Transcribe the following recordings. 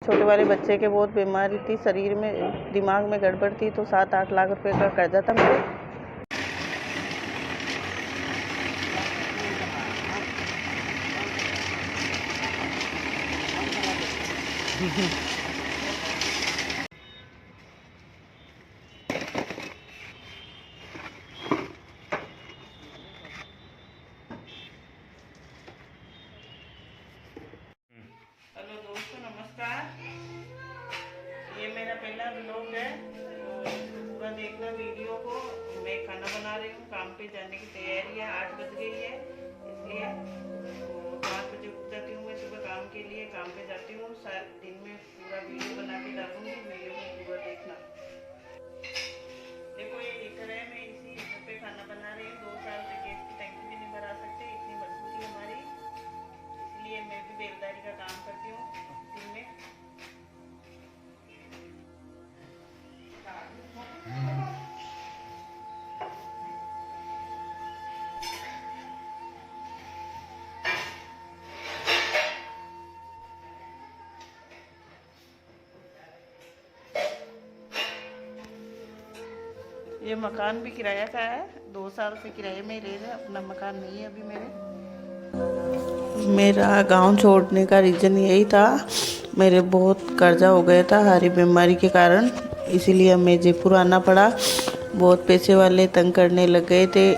छोटे वाले बच्चे के बहुत बीमारी थी, शरीर में दिमाग में गड़बड़ थी, तो 7-8 लाख रुपए का कर्जा था मेरे। हेलो दोस्तों, नमस्कार। ये मेरा पहला ब्लॉग है, तो पूरा देखना वीडियो को। मैं खाना बना रही हूँ, काम पे जाने की तैयारी है। 8 बज गई है, इसलिए 5 बजे उठ जाती हूँ मैं सुबह काम के लिए। काम पे जाती हूँ, दिन में पूरा वीडियो बना के डालूंगी। वीडियो को पूरा देखना। देखो, ये कढ़ाई में इसी घर पे खाना बना रही हूँ। 2 साल से गैस की टंकी भी नहीं भरा सकते, इतनी मजबूरी हमारी। इसलिए मैं भी बेलदारी का काम करती हूँ दिन में। ये मकान भी किराया का है, 2 साल से किराए में ही रह रहे हैं। अपना मकान नहीं है अभी मेरा गांव छोड़ने का रीज़न यही था। मेरे बहुत कर्जा हो गया था हारी बीमारी के कारण, इसीलिए हमें जयपुर आना पड़ा। बहुत पैसे वाले तंग करने लग गए थे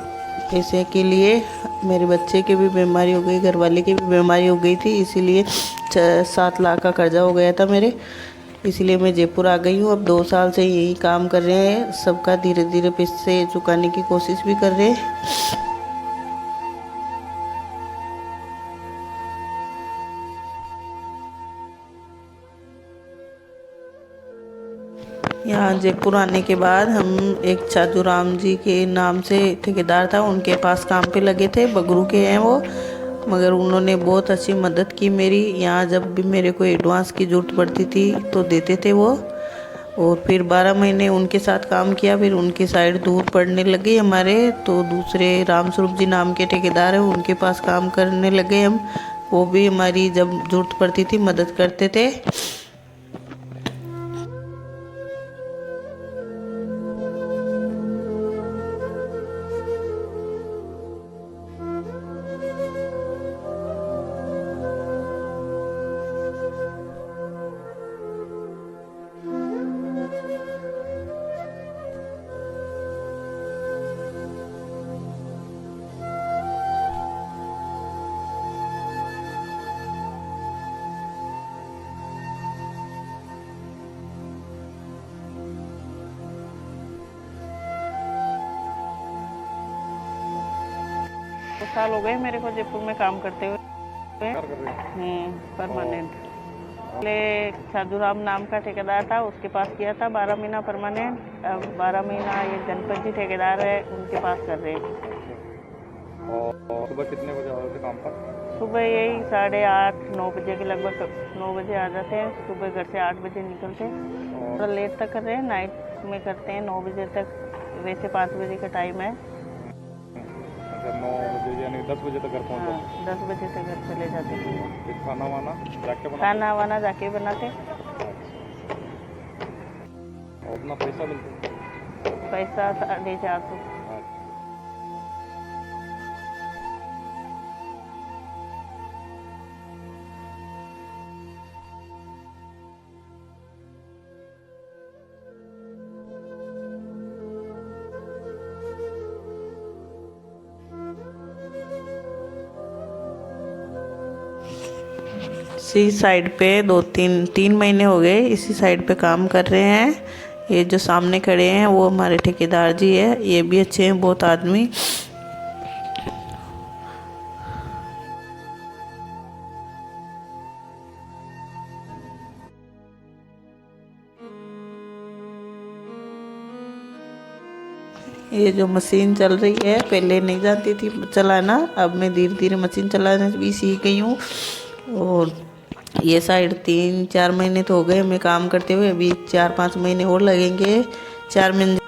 पैसे के लिए। मेरे बच्चे की भी बीमारी हो गई, घर वाले की भी बीमारी हो गई थी, इसीलिए 7 लाख का कर्जा हो गया था मेरे। इसलिए मैं जयपुर आ गई हूँ। अब 2 साल से यही काम कर रहे हैं, सबका धीरे धीरे पैसे चुकाने की कोशिश भी कर रहे हैं। यहाँ जयपुर आने के बाद हम एक साधु राम जी के नाम से ठेकेदार था, उनके पास काम पे लगे थे। बगरू के हैं वो, मगर उन्होंने बहुत अच्छी मदद की मेरी। यहाँ जब भी मेरे को एडवांस की ज़रूरत पड़ती थी तो देते थे वो। और फिर 12 महीने उनके साथ काम किया। फिर उनकी साइड दूर पड़ने लगी हमारे, तो दूसरे राम स्वरूप जी नाम के ठेकेदार हैं, उनके पास काम करने लगे हम। वो भी हमारी जब ज़रूरत पड़ती थी मदद करते थे। तो साल हो गए मेरे को जयपुर में काम करते हुए। परमानेंट। पहले साधुराम नाम का ठेकेदार था, उसके पास किया था 12 महीना परमानेंट। अब 12 महीना ये गणपत जी ठेकेदार है, उनके पास कर रहे हैं। और सुबह कितने बजे आ रहे थे काम पर? सुबह यही 8:30-9 बजे के लगभग 9 बजे आ जाते हैं। सुबह घर से 8 बजे निकलते हैं, थोड़ा लेट तक कर रहे हैं। नाइट में करते हैं 9 बजे तक, वैसे 5 बजे का टाइम है। 9 बजे यानी 10 बजे तक घर पहुँच जाते? हाँ, 10 बजे तक घर चले जाते हैं। फिर खाना वाना जाके बनाते? खाना वाना जाके बनाते। और अपना पैसा मिलता? पैसा 450। इसी साइड पे 3 महीने हो गए इसी साइड पे काम कर रहे हैं। ये जो सामने खड़े हैं वो हमारे ठेकेदार जी है, ये भी अच्छे हैं बहुत आदमी। ये जो मशीन चल रही है, पहले नहीं जानती थी चलाना, अब मैं धीरे धीरे मशीन चलाना भी सीख गई हूँ। और ये साइड 3-4 महीने तो हो गए हमें काम करते हुए, अभी 4-5 महीने और लगेंगे। 4 महीने।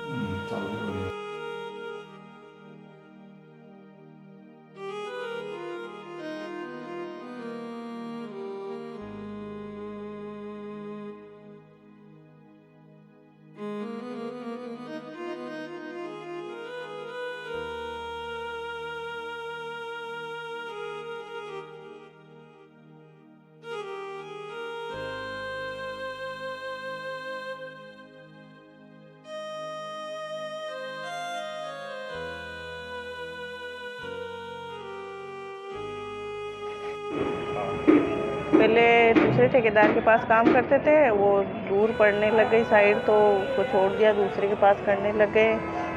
पहले दूसरे ठेकेदार के पास काम करते थे, वो दूर पड़ने लग गई साइड, तो उसको छोड़ दिया, दूसरे के पास करने लग गए।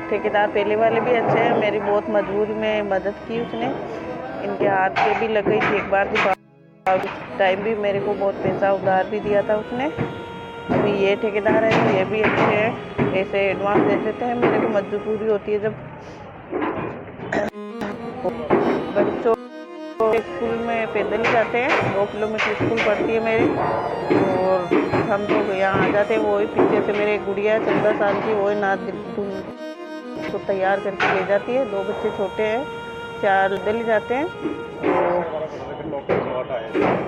ठेकेदार पहले वाले भी अच्छे हैं, मेरी बहुत मजबूरी में मदद की उसने, इनके हाथ पे भी लग गई थी एक बार टाइम भी मेरे को बहुत पैसा उधार भी दिया था उसने। अभी ये ठेकेदार है, ये भी अच्छे हैं, ऐसे एडवांस दे देते हैं, मेरे को मजबूरी होती है जब बच्चों स्कूल में पैदल ही जाते हैं, 2 किलोमीटर स्कूल पड़ती है मेरी, और हम तो यहाँ आ जाते हैं। वही पीछे से मेरे गुड़िया है 14 साल की, वही नाद को तैयार करके ले जाती है। 2 बच्चे छोटे हैं, 4 दिल्ली जाते हैं।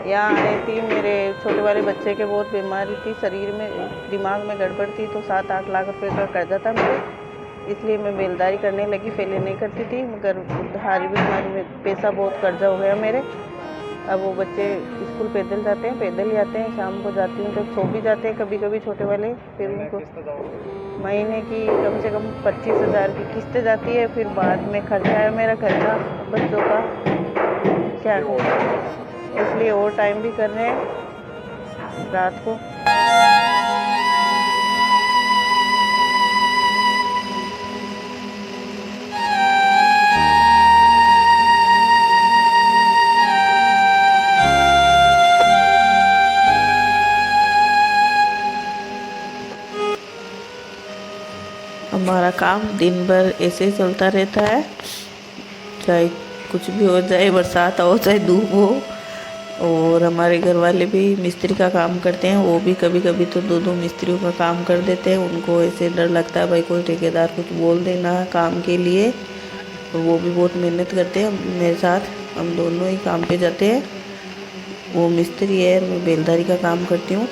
यहाँ आई थी, मेरे छोटे वाले बच्चे के बहुत बीमारी थी, शरीर में दिमाग में गड़बड़ थी, तो 7-8 लाख रुपए का कर्जा था मेरे, इसलिए मैं बेलदारी करने लगी। पहले नहीं करती थी, मगर उधारी बीमारी में पैसा बहुत कर्जा हो गया मेरे। अब वो बच्चे स्कूल पैदल जाते हैं, पैदल ही आते हैं, शाम को जाती हूँ तो सो भी जाते हैं कभी कभी छोटे वाले। फिर उनको महीने की कम से कम 25,000 की किस्त जाती है, फिर बाद में खर्चा है मेरा, खर्चा बच्चों का क्या करें, इसलिए और टाइम भी कर रहे हैं रात को। हमारा काम दिन भर ऐसे ही चलता रहता है, चाहे कुछ भी हो जाए, बरसात हो चाहे धूप हो। और हमारे घर वाले भी मिस्त्री का काम करते हैं, वो भी कभी कभी तो 2-2 मिस्त्रियों का काम कर देते हैं। उनको ऐसे डर लगता है भाई कोई ठेकेदार कुछ बोल देना काम के लिए, और वो भी बहुत मेहनत करते हैं मेरे साथ, हम दोनों ही काम पे जाते हैं। वो मिस्त्री है, मैं बेलदारी का काम करती हूँ।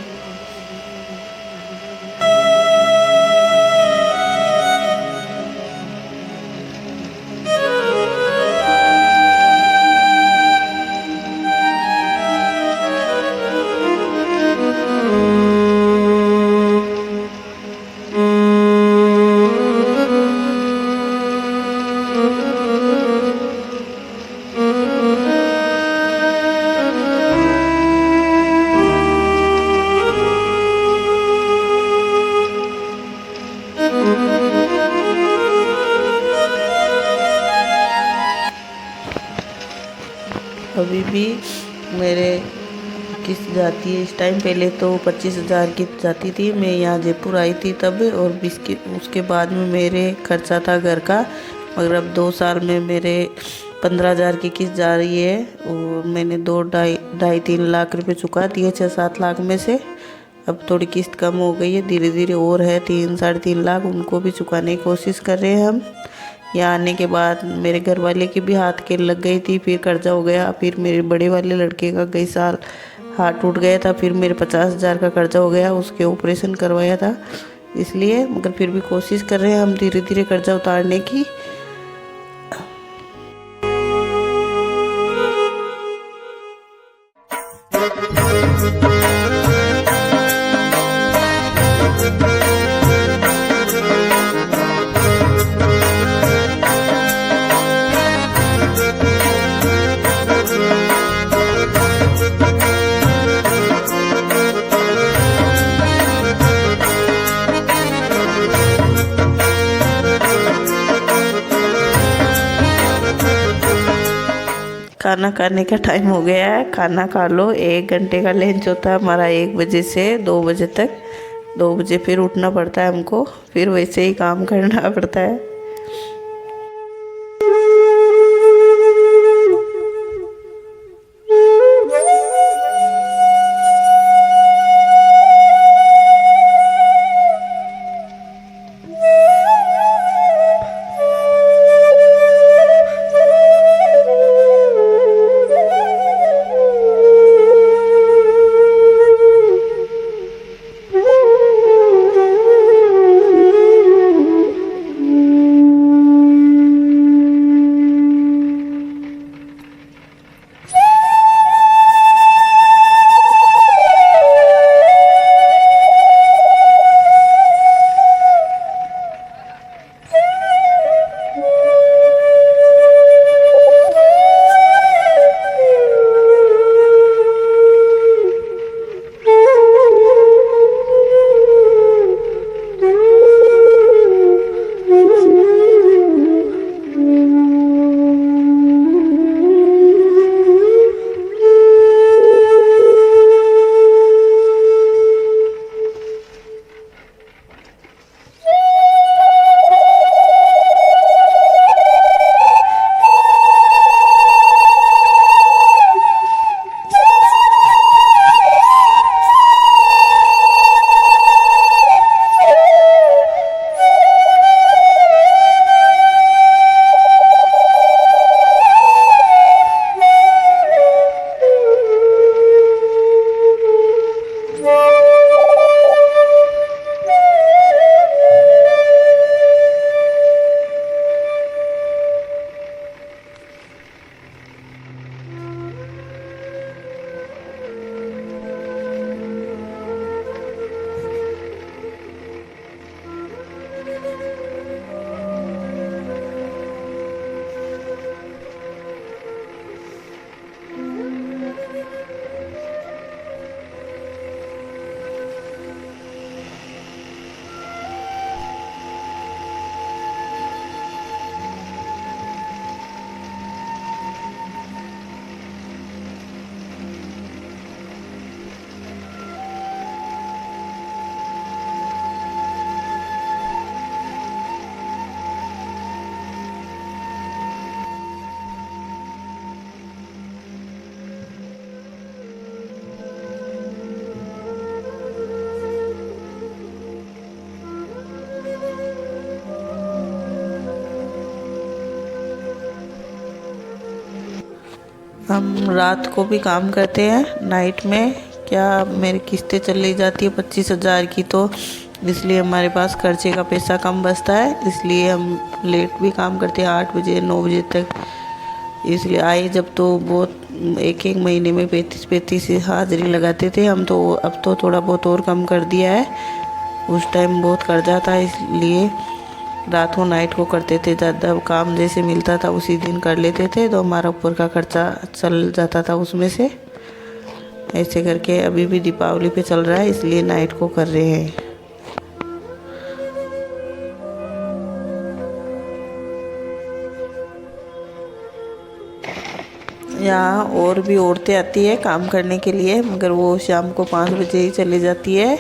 अभी भी मेरे किस्त जाती है इस टाइम, पहले तो 25,000 की जाती थी। मैं यहाँ जयपुर आई थी तब, और उसके बाद में मेरे खर्चा था घर का, मगर अब 2 साल में मेरे 15,000 की किस्त जा रही है, और मैंने 2-2.5-3 लाख रुपए चुका दिए 6-7 लाख में से। अब थोड़ी किस्त कम हो गई है, धीरे धीरे और है 3-3.5 लाख, उनको भी चुकाने की कोशिश कर रहे हैं हम। यहाँ आने के बाद मेरे घर वाले की भी हाथ के लग गई थी, फिर कर्जा हो गया। फिर मेरे बड़े वाले लड़के का कई साल हाथ टूट गया था, फिर मेरे 50,000 का कर्जा हो गया, उसके ऑपरेशन करवाया था इसलिए। मगर फिर भी कोशिश कर रहे हैं हम धीरे धीरे कर्जा उतारने की। खाना खाने का टाइम हो गया है, खाना खा लो। 1 घंटे का लंच होता है हमारा, 1 बजे से 2 बजे तक। 2 बजे फिर उठना पड़ता है हमको, फिर वैसे ही काम करना पड़ता है। हम रात को भी काम करते हैं नाइट में। क्या मेरी किस्तें चली जाती है 25,000 की, तो इसलिए हमारे पास खर्चे का पैसा कम बचता है, इसलिए हम लेट भी काम करते हैं 8 बजे 9 बजे तक। इसलिए आए जब तो बहुत एक एक महीने में 35 हाजिरी लगाते थे हम, तो अब तो थोड़ा बहुत और कम कर दिया है। उस टाइम बहुत कर्जा था, इसलिए रात को नाइट को करते थे। ज़्यादा काम जैसे मिलता था उसी दिन कर लेते थे, तो हमारा ऊपर का खर्चा चल जाता था उसमें से। ऐसे करके अभी भी दीपावली पे चल रहा है, इसलिए नाइट को कर रहे हैं। यहाँ और भी औरतें आती है काम करने के लिए, मगर वो शाम को 5 बजे ही चली जाती है।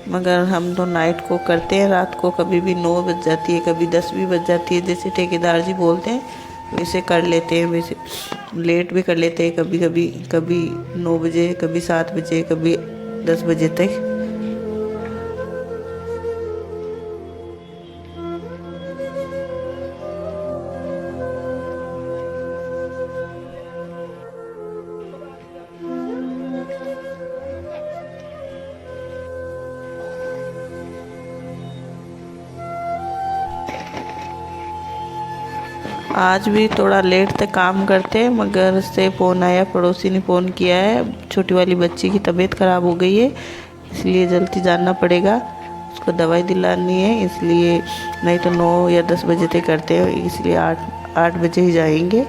मगर हम तो नाइट को करते हैं। रात को कभी भी 9 बज जाती है, कभी 10 भी बज जाती है, जैसे ठेकेदार जी बोलते हैं वैसे कर लेते हैं। वैसे लेट भी कर लेते हैं कभी कभी, कभी 9 बजे, कभी 7 बजे, कभी 10 बजे तक। आज भी थोड़ा लेट तक काम करते, मगर से फ़ोन आया, पड़ोसी ने फ़ोन किया है, छोटी वाली बच्ची की तबीयत ख़राब हो गई है, इसलिए जल्दी जाना पड़ेगा, उसको दवाई दिलानी है। इसलिए नहीं तो 9 या 10 बजे तक करते हैं, इसलिए 8 बजे ही जाएंगे।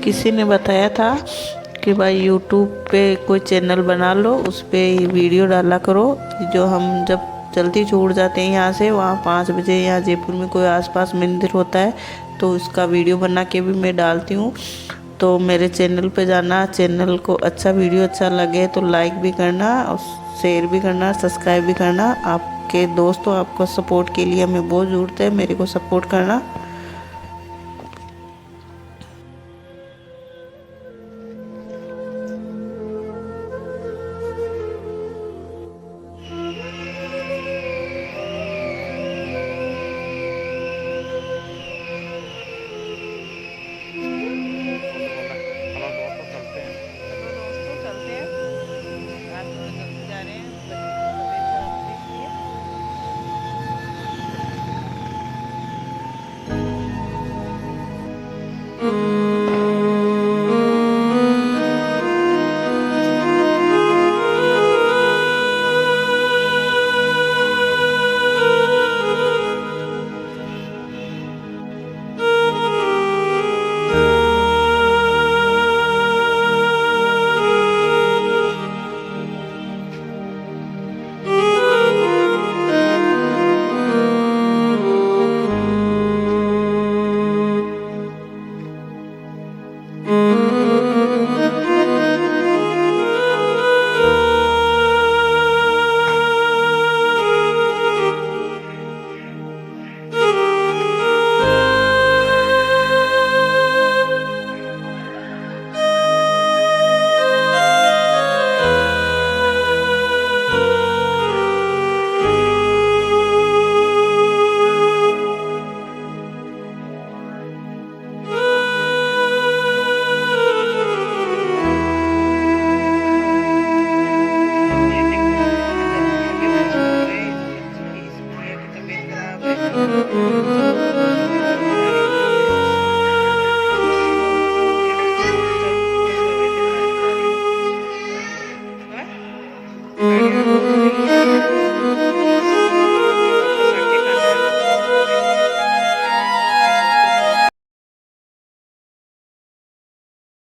किसी ने बताया था कि भाई यूट्यूब पे कोई चैनल बना लो, उस पर वीडियो डाला करो। जो हम जब जल्दी छूट जाते हैं यहाँ से, वहाँ 5 बजे यहाँ जयपुर में कोई आसपास मंदिर होता है, तो उसका वीडियो बना के भी मैं डालती हूँ। तो मेरे चैनल पे जाना, चैनल को अच्छा वीडियो अच्छा लगे तो लाइक भी करना और शेयर भी करना, सब्सक्राइब भी करना। आपके दोस्तों आपको सपोर्ट के लिए हमें बहुत ज़रूरत है, मेरे को सपोर्ट करना।